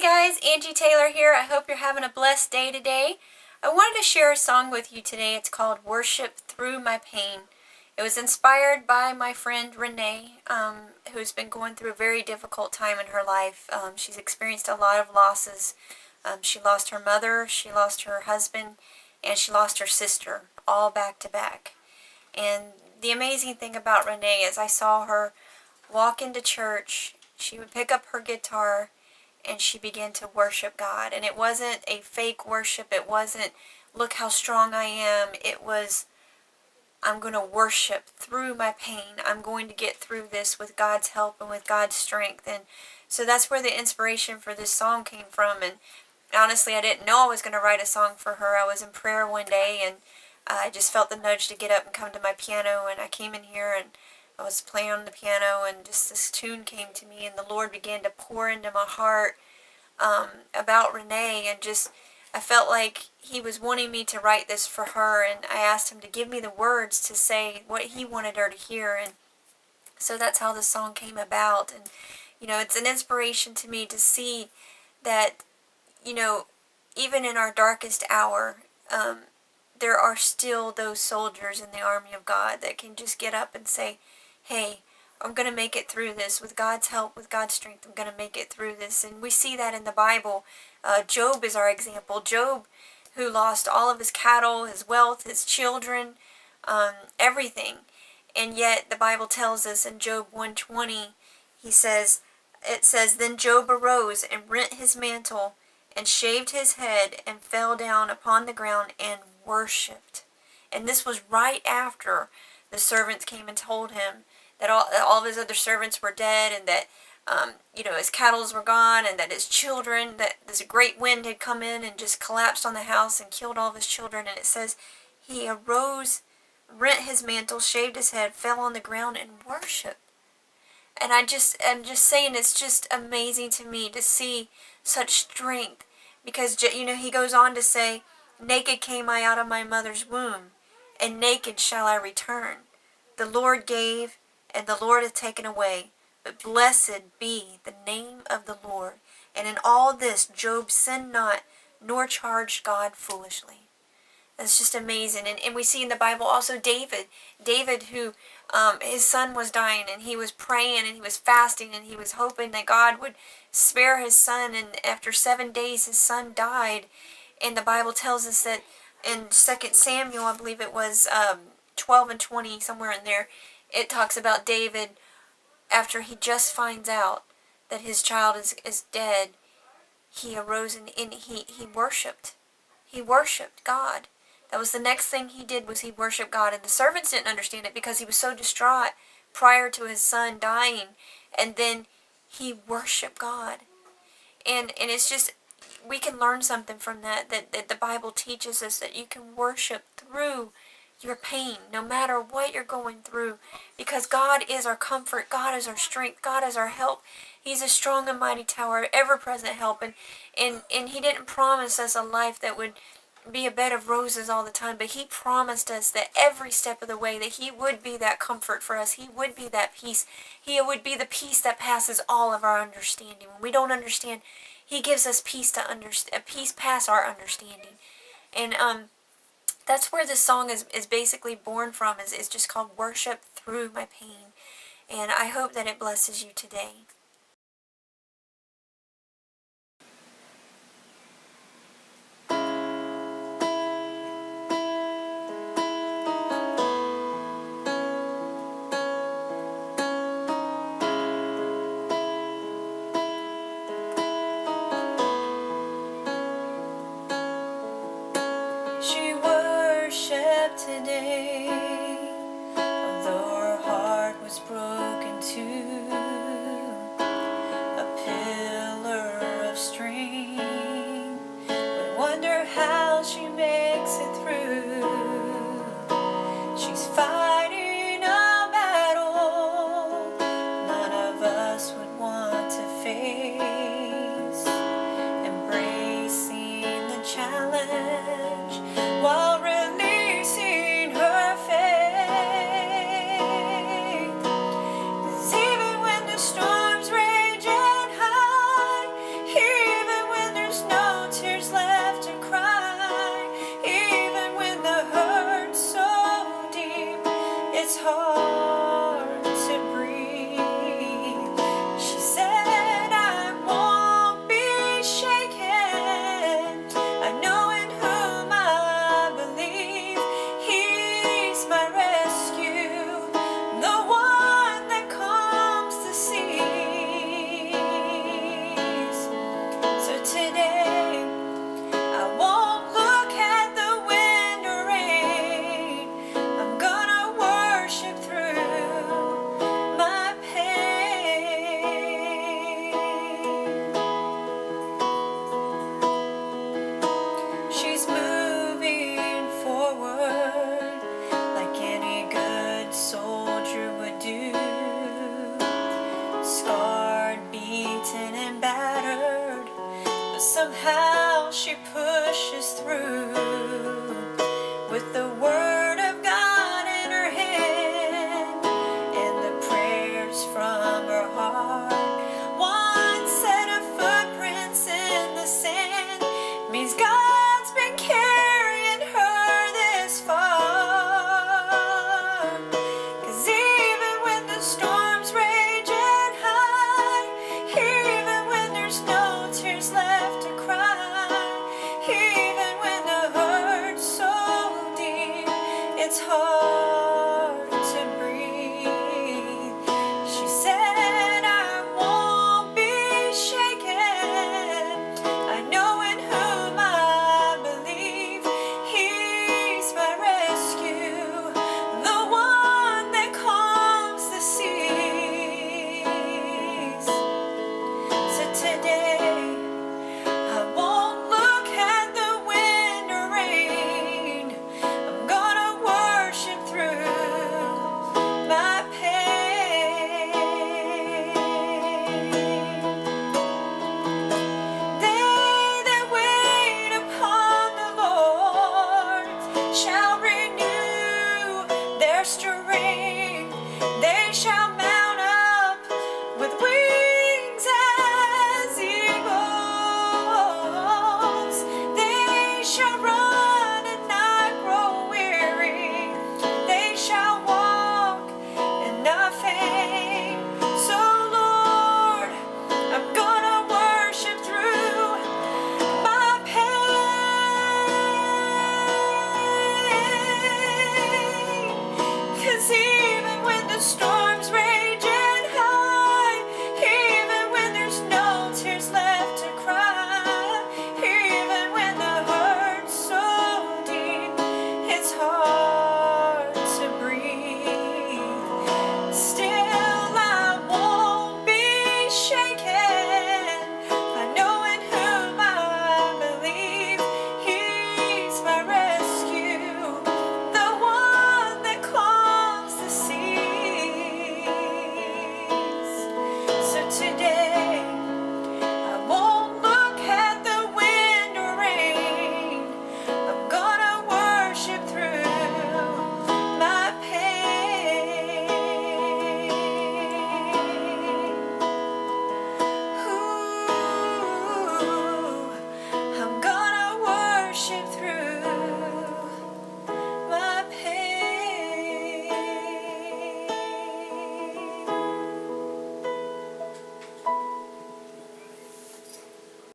guys, Angie Taylor here. I hope you're having a blessed day today. I wanted to share a song with you today. It's called Worship Through My Pain. It was inspired by my friend Renee, who's been going through a very difficult time in her life. She's experienced a lot of losses. She lost her mother, she lost her husband, and she lost her sister, all back to back. And the amazing thing about Renee is I saw her walk into church. She would pick up her guitar and she began to worship God. And it wasn't a fake worship. It wasn't, look how strong I am. It was, I'm going to worship through my pain. I'm going to get through this with God's help and with God's strength. And so that's where the inspiration for this song came from. And honestly, I didn't know I was going to write a song for her. I was in prayer one day and I just felt the nudge to get up and come to my piano. And I came in here and I was playing on the piano, and just this tune came to me, and the Lord began to pour into my heart about Renee, and just I felt like He was wanting me to write this for her, and I asked Him to give me the words to say what He wanted her to hear, and so that's how the song came about. And it's an inspiration to me to see that even in our darkest hour, there are still those soldiers in the army of God that can just get up and say, hey, I'm going to make it through this. With God's help, with God's strength, I'm going to make it through this. And we see that in the Bible. Job is our example. Job, who lost all of his cattle, his wealth, his children, everything. And yet the Bible tells us in Job 1:20, it says, Then Job arose and rent his mantle and shaved his head and fell down upon the ground and worshipped. And this was right after the servants came and told him that all of his other servants were dead, and that his cattle were gone, and that his children, that this great wind had come in and just collapsed on the house and killed all of his children. And it says he arose, rent his mantle, shaved his head, fell on the ground and worshipped. And I'm just saying, it's just amazing to me to see such strength, because he goes on to say, naked came I out of my mother's womb, and naked shall I return. The Lord gave, and the Lord hath taken away. But blessed be the name of the Lord. And in all this Job sinned not, nor charged God foolishly. That's just amazing. And we see in the Bible also David who his son was dying, and he was praying and he was fasting and he was hoping that God would spare his son. And after 7 days his son died. And the Bible tells us that in 2 Samuel, I believe it was 12 and 20, somewhere in there, it talks about David, after he just finds out that his child is dead, he arose and he worshipped. He worshipped God. That was the next thing he did, was he worshiped God. And the servants didn't understand it because he was so distraught prior to his son dying. And then he worshiped God. And it's just, we can learn something from that the Bible teaches us, that you can worship through your pain, no matter what you're going through, because God is our comfort, God is our strength, God is our help. He's a strong and mighty tower, ever-present help, and He didn't promise us a life that would be a bed of roses all the time, but He promised us that every step of the way that He would be that comfort for us. He would be that peace. He would be the peace that passes all of our understanding. When we don't understand, He gives us peace to understand, peace past our understanding. And that's where this song is basically born from, is just called Worship Through My Pain. And I hope that it blesses you today. She worshiped today, although her heart was broken too. A pillar of strength, but wonder how she makes it through. She's fighting a battle none of us would want to face, embracing the challenge while releasing her faith. 'Cause even when the storms rage and high, even somehow she pushes through with the word